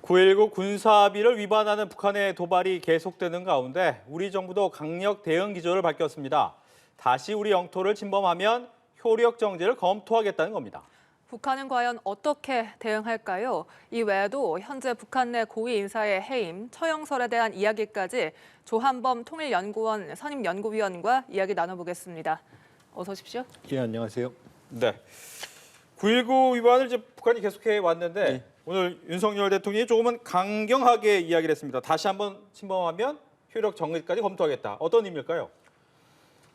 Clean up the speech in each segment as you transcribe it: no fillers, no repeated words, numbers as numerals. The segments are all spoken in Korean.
9.19 군사합의를 위반하는 북한의 도발이 계속되는 가운데 우리 정부도 강력 대응 기조를 밝혔습니다. 다시 우리 영토를 침범하면 효력 정지를 검토하겠다는 겁니다. 북한은 과연 어떻게 대응할까요? 이 외에도 현재 북한 내 고위 인사의 해임, 처형설에 대한 이야기까지 조한범 통일연구원 선임연구위원과 이야기 나눠보겠습니다. 어서 오십시오. 예, 안녕하세요. 네. 9.19 위반을 이제 북한이 계속해 왔는데 네. 오늘 윤석열 대통령이 조금은 강경하게 이야기를 했습니다. 다시 한번 침범하면 효력 정지까지 검토하겠다. 어떤 의미일까요?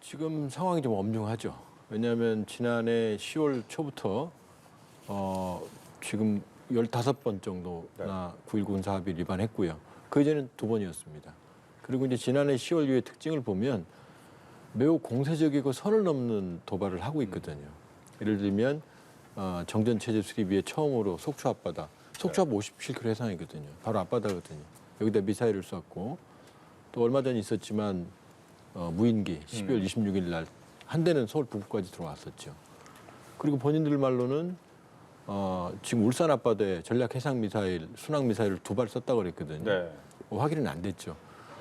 지금 상황이 좀 엄중하죠. 왜냐하면 지난해 10월 초부터 지금 15번 정도나 9.19 군사합의를 위반했고요. 그 이전엔 2번이었습니다. 그리고 이제 지난해 10월 이후의 특징을 보면 매우 공세적이고 선을 넘는 도발을 하고 있거든요. 예를 들면 정전 체제 수립 위에 처음으로 속초 앞바다, 속초 앞 57km 해상이거든요. 바로 앞바다거든요. 여기다 미사일을 쐈고 또 얼마 전에 있었지만 무인기 12월 26일 날 한 대는 서울 북부까지 들어왔었죠. 그리고 본인들 말로는 지금 울산 앞바다에 전략 해상 미사일, 순항 미사일을 2발 썼다고 그랬거든요. 네. 확인은 안 됐죠.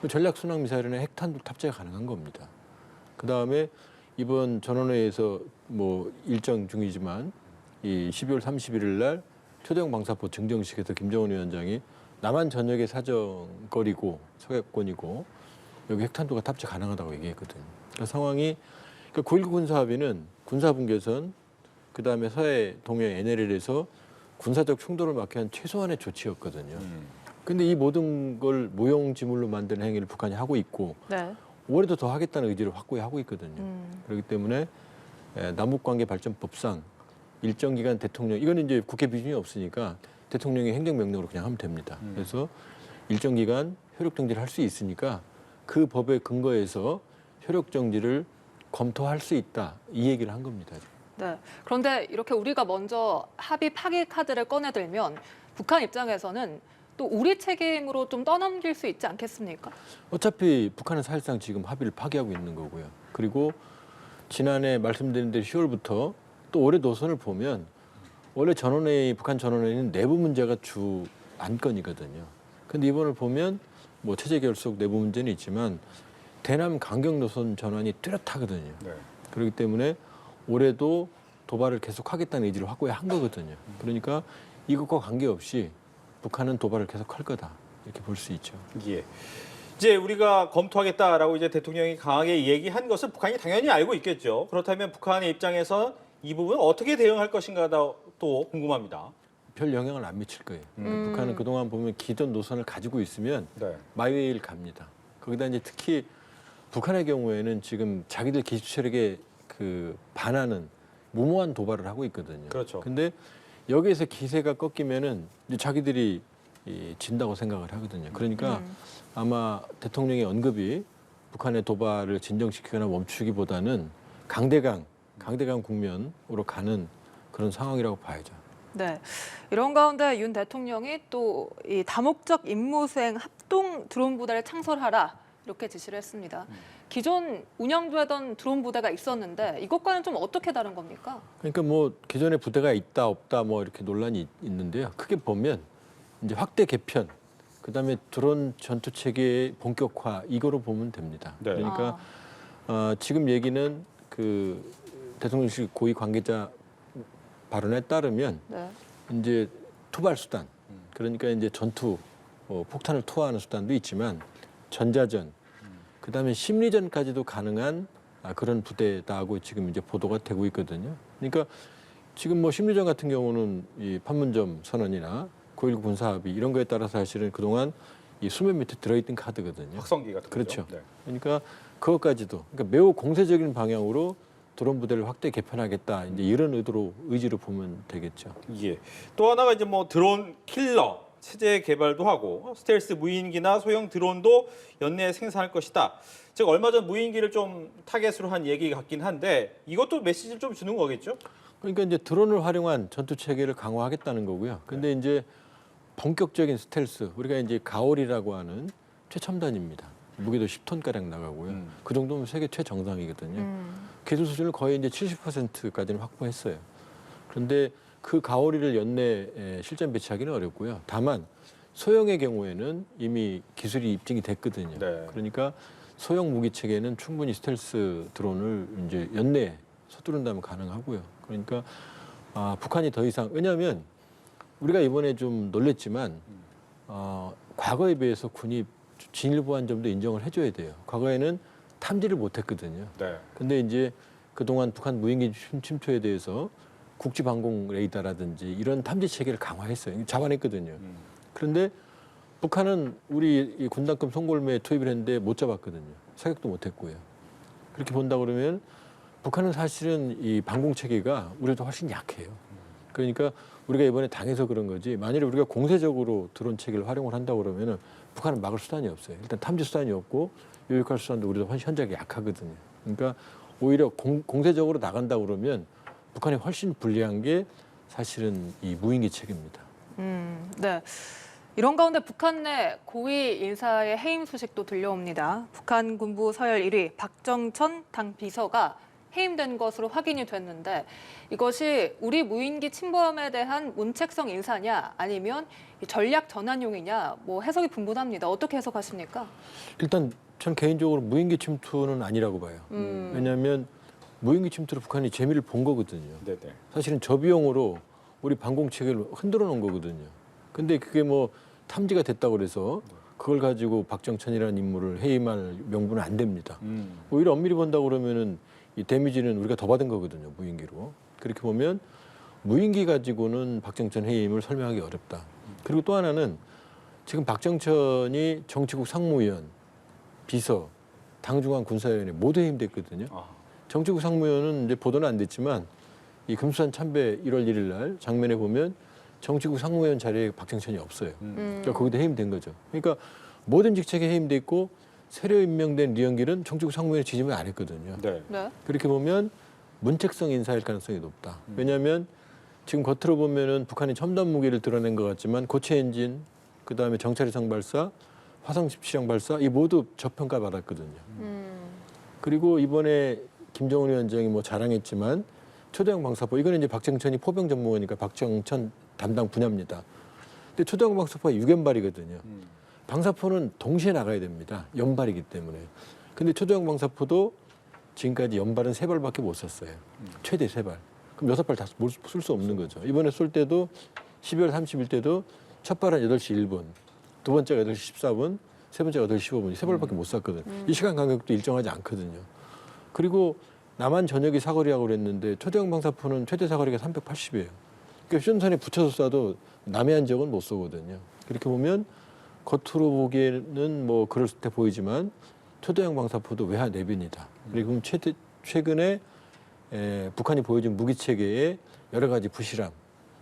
전략 순항 미사일은 핵탄두 탑재가 가능한 겁니다. 그 다음에 이번 전원회의에서 뭐 일정 중이지만 이 12월 31일 날 초대형 방사포 증정식에서 김정은 위원장이 남한 전역의 사정거리고 서해권이고 여기 핵탄두가 탑재 가능하다고 얘기했거든요. 그러니까 상황이 9.19 군사합의는 군사분계선 그다음에 서해 동해 NLL에서 군사적 충돌을 막기 위한 최소한의 조치였거든요. 근데 이 모든 걸 무용지물로 만드는 행위를 북한이 하고 있고 네. 올해도 더 하겠다는 의지를 확고히 하고 있거든요. 그렇기 때문에 남북관계 발전법상 일정 기간 대통령 이거는 이제 국회 비준이 없으니까 대통령이 행정명령으로 그냥 하면 됩니다. 그래서 일정 기간 효력 정지를 할 수 있으니까 그 법에 근거해서 효력 정지를 검토할 수 있다 이 얘기를 한 겁니다. 네. 그런데 이렇게 우리가 먼저 합의 파기 카드를 꺼내들면 북한 입장에서는 또 우리 책임으로 좀 떠넘길 수 있지 않겠습니까? 어차피 북한은 사실상 지금 합의를 파기하고 있는 거고요. 그리고 지난해 말씀드린 대로 10월부터 또 올해 노선을 보면 원래 전원회의, 북한 전원회의는 내부 문제가 주 안건이거든요. 근데 이번을 보면 뭐 체제 결속 내부 문제는 있지만 대남 강경 노선 전환이 뚜렷하거든요. 네. 그렇기 때문에 올해도 도발을 계속하겠다는 의지를 확고히 한 거거든요. 그러니까 이것과 관계없이 북한은 도발을 계속할 거다 이렇게 볼 수 있죠. 예. 이제 우리가 검토하겠다라고 이제 대통령이 강하게 얘기한 것은 북한이 당연히 알고 있겠죠. 그렇다면 북한의 입장에서 이 부분 어떻게 대응할 것인가도 또 궁금합니다. 별 영향을 안 미칠 거예요. 북한은 그동안 보면 기존 노선을 가지고 있으면 네. 마이웨이를 갑니다. 거기다 이제 특히 북한의 경우에는 지금 자기들 기술체력에 반하는 무모한 도발을 하고 있거든요. 그렇죠. 근데 여기에서 기세가 꺾이면은 이제 자기들이 진다고 생각을 하거든요. 그러니까 아마 대통령의 언급이 북한의 도발을 진정시키거나 멈추기보다는 강대강 국면으로 가는 그런 상황이라고 봐야죠. 네. 이런 가운데 윤 대통령이 또 이 다목적 임무 수행 합동 드론 부대를 창설하라 이렇게 지시를 했습니다. 기존 운영되던 드론 부대가 있었는데 이것과는 좀 어떻게 다른 겁니까? 그러니까 뭐 기존에 부대가 있다 없다 뭐 이렇게 논란이 있는데요. 크게 보면 이제 확대 개편, 그다음에 드론 전투 체계의 본격화 이거로 보면 됩니다. 네. 그러니까 지금 얘기는 그 대통령실 고위 관계자 발언에 따르면 네. 이제 투발 수단, 그러니까 이제 전투 폭탄을 투하하는 수단도 있지만 전자전, 그다음에 심리전까지도 가능한 그런 부대다고 지금 이제 보도가 되고 있거든요. 그러니까 지금 뭐 심리전 같은 경우는 이 판문점 선언이나 9.19 군사합의 이런 거에 따라서 사실은 그동안 이 수면 밑에 들어있던 카드거든요. 확성기 같은 그렇죠. 거죠. 네. 그러니까 그것까지도 그러니까 매우 공세적인 방향으로 드론 부대를 확대 개편하겠다 이제 이런 의지로 보면 되겠죠. 예. 또 하나가 이제 뭐 드론 킬러 체제 개발도 하고 스텔스 무인기나 소형 드론도 연내에 생산할 것이다. 즉 얼마 전 무인기를 좀 타겟으로 한 얘기 같긴 한데 이것도 메시지를 좀 주는 거겠죠? 그러니까 이제 드론을 활용한 전투 체계를 강화하겠다는 거고요. 근데 이제 본격적인 스텔스 우리가 이제 가올이라고 하는 최첨단입니다. 무게도 10톤가량 나가고요. 그 정도면 세계 최정상이거든요. 기술 수준을 거의 이제 70%까지는 확보했어요. 그런데 그 가오리를 연내에 실전 배치하기는 어렵고요. 다만 소형의 경우에는 이미 기술이 입증이 됐거든요. 네. 그러니까 소형 무기 체계는 충분히 스텔스 드론을 이제 연내에 서두른다면 가능하고요. 그러니까 북한이 더 이상 왜냐하면 우리가 이번에 좀 놀랬지만 과거에 비해서 군이 진일보한 점도 인정을 해줘야 돼요. 과거에는 탐지를 못했거든요. 네. 근데 이제 그동안 북한 무인기 침투에 대해서 국지방공 레이더라든지 이런 탐지 체계를 강화했어요. 잡아냈거든요. 그런데 북한은 우리 이 군단급 송골매에 투입을 했는데 못 잡았거든요. 사격도 못했고요. 그렇게 본다 그러면 북한은 사실은 이 방공 체계가 우리보다 훨씬 약해요. 그러니까 우리가 이번에 당해서 그런 거지. 만일에 우리가 공세적으로 드론 체계를 활용을 한다 그러면은 북한은 막을 수단이 없어요. 일단 탐지 수단이 없고 요격할 수단도 우리도 훨씬 현저하게 약하거든요. 그러니까 오히려 공세적으로 나간다 그러면 북한이 훨씬 불리한 게 사실은 이 무인기 체계입니다. 네. 이런 가운데 북한 내 고위 인사의 해임 소식도 들려옵니다. 북한 군부 서열 1위 박정천 당 비서가 해임된 것으로 확인이 됐는데 이것이 우리 무인기 침범에 대한 문책성 인사냐 아니면 전략 전환용이냐 뭐 해석이 분분합니다. 어떻게 해석하십니까? 일단 전 개인적으로 무인기 침투는 아니라고 봐요. 왜냐하면 무인기 침투로 북한이 재미를 본 거거든요. 네네. 사실은 저비용으로 우리 방공 체계를 흔들어 놓은 거거든요. 근데 그게 뭐 탐지가 됐다고 그래서 그걸 가지고 박정천이라는 인물을 해임할 명분은 안 됩니다. 오히려 엄밀히 본다고 그러면은 이 데미지는 우리가 더 받은 거거든요. 무인기로. 그렇게 보면 무인기 가지고는 박정천 해임을 설명하기 어렵다. 그리고 또 하나는 지금 박정천이 정치국 상무위원, 비서, 당중앙 군사위원회 모두 해임됐거든요. 정치국 상무위원은 이제 보도는 안 됐지만 이 금수산 참배 1월 1일 날 장면에 보면 정치국 상무위원 자리에 박정천이 없어요. 그러니까 거기도 해임된 거죠. 그러니까 모든 직책에 해임돼 있고 새로 임명된 리영길은 정치국 상무위원회 지지를 안 했거든요. 네. 네. 그렇게 보면 문책성 인사일 가능성이 높다. 왜냐하면 지금 겉으로 보면은 북한이 첨단 무기를 드러낸 것 같지만 고체 엔진, 그 다음에 정찰위성 발사, 화성 집시령 발사 이 모두 저평가 받았거든요. 그리고 이번에 김정은 위원장이 뭐 자랑했지만 초대형 방사포 이거는 이제 박정천이 포병 전문가니까 박정천 담당 분야입니다. 근데 초대형 방사포가 6연발이거든요. 방사포는 동시에 나가야 됩니다. 연발이기 때문에. 근데 초대형 방사포도 지금까지 연발은 3발밖에 못 쐈어요. 최대 3발. 그럼 6발 다 쓸 수 없는 거죠. 이번에 쏠 때도 12월 30일 때도 첫 발은 8시 1분, 두 번째가 8시 14분, 세 번째가 8시 15분. 3발밖에 못 쐈거든요. 이 시간 간격도 일정하지 않거든요. 그리고 남한 전역이 사거리라고 그랬는데 초대형 방사포는 최대 사거리가 380이에요. 그러니까 휴전선에 붙여서 쏴도 남해안 지역은 못 쏘거든요. 그렇게 보면 겉으로 보기에는 뭐 그럴 때 보이지만 초대형 방사포도 외화 내빈이다. 그리고 최근에 북한이 보여준 무기 체계의 여러 가지 부실함,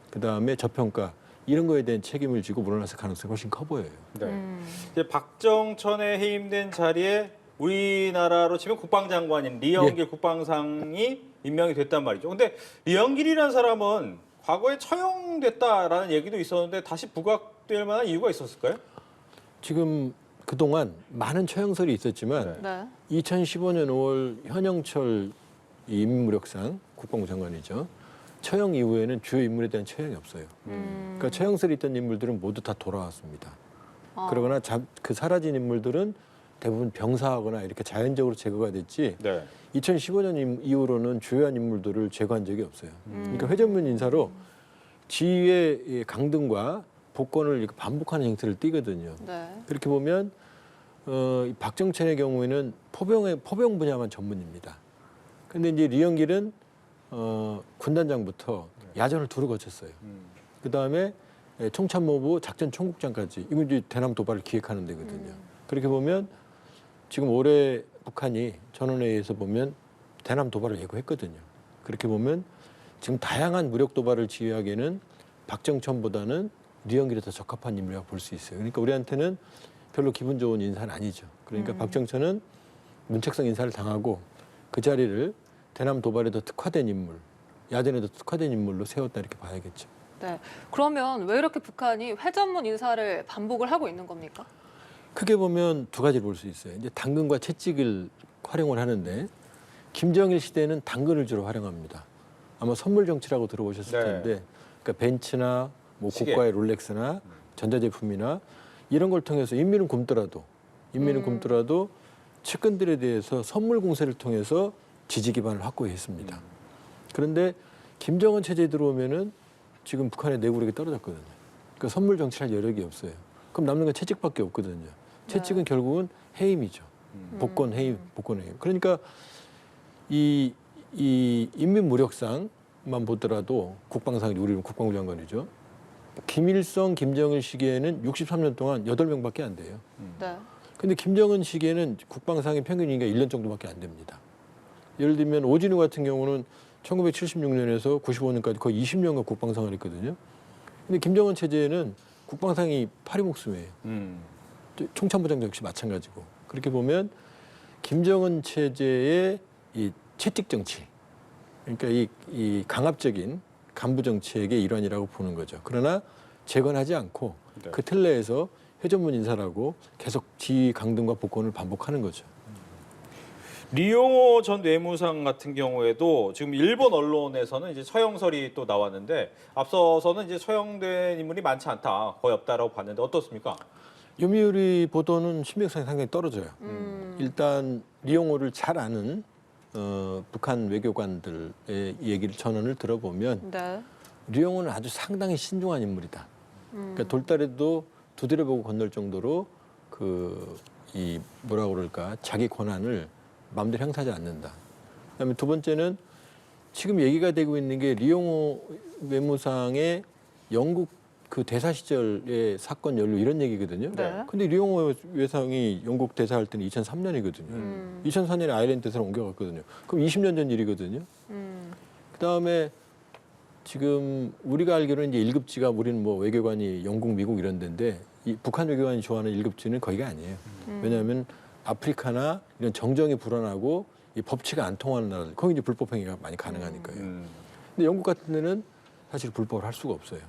그 다음에 저평가 이런 거에 대한 책임을 지고 물러났을 가능성이 훨씬 커 보여요. 네. 이제 박정천에 해임된 자리에 우리나라로 치면 국방장관인 리영길 국방상이 임명이 됐단 말이죠. 근데 리영길이라는 사람은 과거에 처형됐다라는 얘기도 있었는데 다시 부각될 만한 이유가 있었을까요? 지금 그동안 많은 처형설이 있었지만 네. 2015년 5월 현영철 인민무력상 국방부 장관이죠. 처형 이후에는 주요 인물에 대한 처형이 없어요. 그러니까 처형설이 있던 인물들은 모두 다 돌아왔습니다. 그러거나 그 사라진 인물들은 대부분 병사하거나 이렇게 자연적으로 제거가 됐지 네. 2015년 이후로는 주요한 인물들을 제거한 적이 없어요. 그러니까 회전문 인사로 지위의 강등과 복권을 이렇게 반복하는 형태를 띠거든요. 네. 그렇게 보면 박정천의 경우에는 포병 분야만 전문입니다. 그런데 이제 리영길은 군단장부터 야전을 두루 거쳤어요. 그 다음에 총참모부 작전 총국장까지 이건 이제 대남 도발을 기획하는 데거든요. 그렇게 보면 지금 올해 북한이 전원회의에서 보면 대남 도발을 예고했거든요. 그렇게 보면 지금 다양한 무력 도발을 지휘하기에는 박정천보다는 리영길이 더 적합한 인물이라고 볼 수 있어요. 그러니까 우리한테는 별로 기분 좋은 인사는 아니죠. 그러니까 박정천은 문책성 인사를 당하고 그 자리를 대남 도발에 더 특화된 인물, 야전에 더 특화된 인물로 세웠다 이렇게 봐야겠죠. 네. 그러면 왜 이렇게 북한이 회전문 인사를 반복을 하고 있는 겁니까? 크게 보면 두 가지를 볼 수 있어요. 이제 당근과 채찍을 활용을 하는데 김정일 시대는 당근을 주로 활용합니다. 아마 선물 정치라고 들어보셨을 네. 텐데, 그러니까 벤츠나 뭐 시계. 고가의 롤렉스나 전자제품이나 이런 걸 통해서 인민은 굶더라도 측근들에 대해서 선물 공세를 통해서 지지 기반을 확고했습니다. 그런데 김정은 체제에 들어오면은 지금 북한의 내구력이 떨어졌거든요. 그러니까 선물 정치할 여력이 없어요. 그럼 남는 건 채찍밖에 없거든요. 채찍은 결국은 해임이죠. 복권 해임. 그러니까 이 인민무력상만 보더라도 국방상, 우리는 국방부 장관이죠. 김일성, 김정일 시기에는 63년 동안 8명밖에 안 돼요. 네. 근데 김정은 시기에는 국방상의 평균 임기가 1년 정도밖에 안 됩니다. 예를 들면 오진우 같은 경우는 1976년에서 95년까지 거의 20년간 국방상을 했거든요. 근데 김정은 체제에는 국방상이 파리 목숨이에요. 총참모장 역시 마찬가지고. 그렇게 보면 김정은 체제의 이 채찍 정치, 그러니까 이 강압적인 간부 정책의 일환이라고 보는 거죠. 그러나 재건하지 않고 그 틀 내에서 회전문 인사라고 계속 지휘 강등과 복권을 반복하는 거죠. 리용호 전 외무상 같은 경우에도 지금 일본 언론에서는 이제 처형설이 또 나왔는데 앞서서는 이제 처형된 인물이 많지 않다, 거의 없다라고 봤는데 어떻습니까? 요미우리 보도는 신빙성이 상당히 떨어져요. 일단 리용호를 잘 아는 북한 외교관들의 얘기를 전언을 들어보면 네. 리용호는 아주 상당히 신중한 인물이다. 그러니까 돌다리도 두드려 보고 건널 정도로 뭐라고 그럴까, 자기 권한을 마음대로 행사하지 않는다. 그다음에 두 번째는 지금 얘기가 되고 있는 게 리용호 외무상의 영국 그 대사 시절의 사건 연루 이런 얘기거든요. 네. 근데 리용호 외상이 영국 대사할 때는 2003년이거든요. 2004년에 아일랜드 대사로 옮겨갔거든요. 그럼 20년 전 일이거든요. 그다음에 지금 우리가 알기로는 이제 1급지가 우리는 뭐 외교관이 영국, 미국 이런 데인데 이 북한 외교관이 좋아하는 1급지는 거기가 아니에요. 왜냐하면 아프리카나 이런 정정이 불안하고 이 법치가 안 통하는 나라들, 거기 이제 불법 행위가 많이 가능하니까요. 근데 영국 같은 데는 사실 불법을 할 수가 없어요.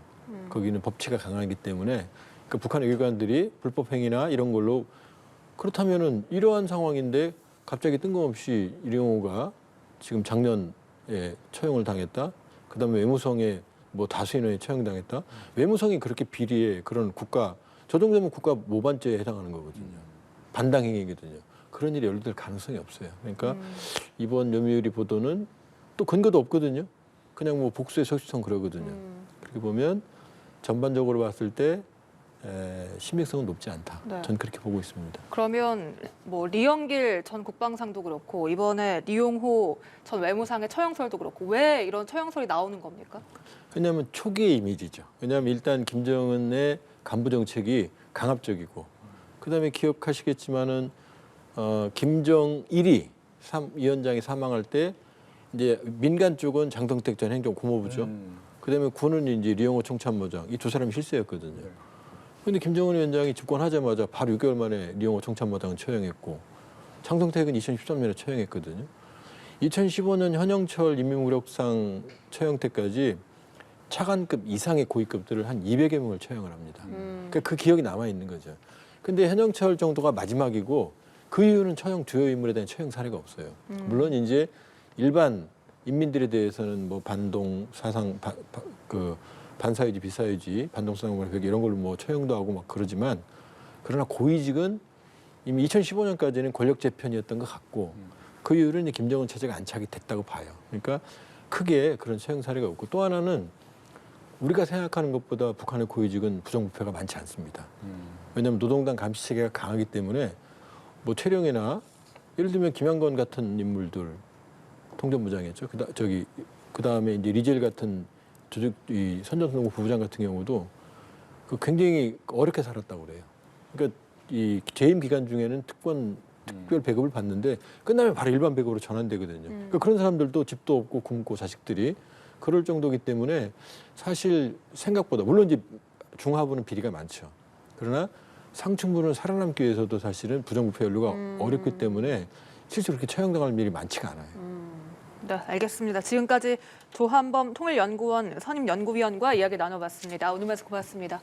거기는 법치가 강하기 때문에 그 북한 외교관들이 불법 행위나 이런 걸로, 그렇다면은 이러한 상황인데 갑자기 뜬금없이 이령호가 지금 작년에 처형을 당했다. 그다음에 외무성에 뭐 다수 인원이 처형당했다. 외무성이 그렇게 비리에 그런 국가, 저 정도면 국가 모반죄에 해당하는 거거든요. 반당행위거든요. 그런 일이 연루될 가능성이 없어요. 그러니까 이번 요미우리 보도는 또 근거도 없거든요. 그냥 뭐 복수의 소시성 그러거든요. 그렇게 보면 전반적으로 봤을 때 신빙성은 높지 않다. 네. 전 그렇게 보고 있습니다. 그러면 뭐 리영길 전 국방상도 그렇고 이번에 리용호 전 외무상의 처형설도 그렇고 왜 이런 처형설이 나오는 겁니까? 왜냐하면 초기의 이미지죠. 왜냐하면 일단 김정은의 간부 정책이 강압적이고, 그다음에 기억하시겠지만은 김정일이 위원장이 사망할 때 이제 민간 쪽은 장성택 전 행정 고모부죠. 그다음에 군은 이제 리용호 총참모장, 이 두 사람이 실세였거든요. 그런데 김정은 위원장이 집권하자마자 바로 6개월 만에 리용호 총참모장을 처형했고, 장성택은 2013년에 처형했거든요. 2015년 현영철 인민무력상 처형 때까지 차관급 이상의 고위급들을 한 200여 명을 처형을 합니다. 그러니까 그 기억이 남아 있는 거죠. 근데 현영철 정도가 마지막이고 그 이후는 처형 주요 인물에 대한 처형 사례가 없어요. 물론 이제 일반 인민들에 대해서는 뭐 반동 사상 반사회지 비사회지 반동사상회계 이런 걸로 뭐 처형도 하고 막 그러지만, 그러나 고위직은 이미 2015년까지는 권력 재편이었던 것 같고 그 이후로는 이제 김정은 체제가 안착이 됐다고 봐요. 그러니까 크게 그런 처형 사례가 없고, 또 하나는 우리가 생각하는 것보다 북한의 고위직은 부정부패가 많지 않습니다. 왜냐하면 노동당 감시 체계가 강하기 때문에 뭐 최령이나 예를 들면 김양건 같은 인물들 통전부장이었죠. 그다음에 이제 리젤 같은 이 선전성공 부부장 같은 경우도 그 굉장히 어렵게 살았다고 그래요. 그러니까 이 재임 기간 중에는 특별 배급을 받는데 끝나면 바로 일반 배급으로 전환되거든요. 그러니까 그런 사람들도 집도 없고 굶고 자식들이 그럴 정도이기 때문에 사실 생각보다, 물론 이제 중하부는 비리가 많죠. 그러나 상층부는 살아남기 위해서도 사실은 부정부패 연루가 어렵기 때문에 실제로 그렇게 처형당할 일이 많지가 않아요. 네, 알겠습니다. 지금까지 조한범 통일연구원 선임연구위원과 이야기 나눠봤습니다. 오늘 말씀 고맙습니다.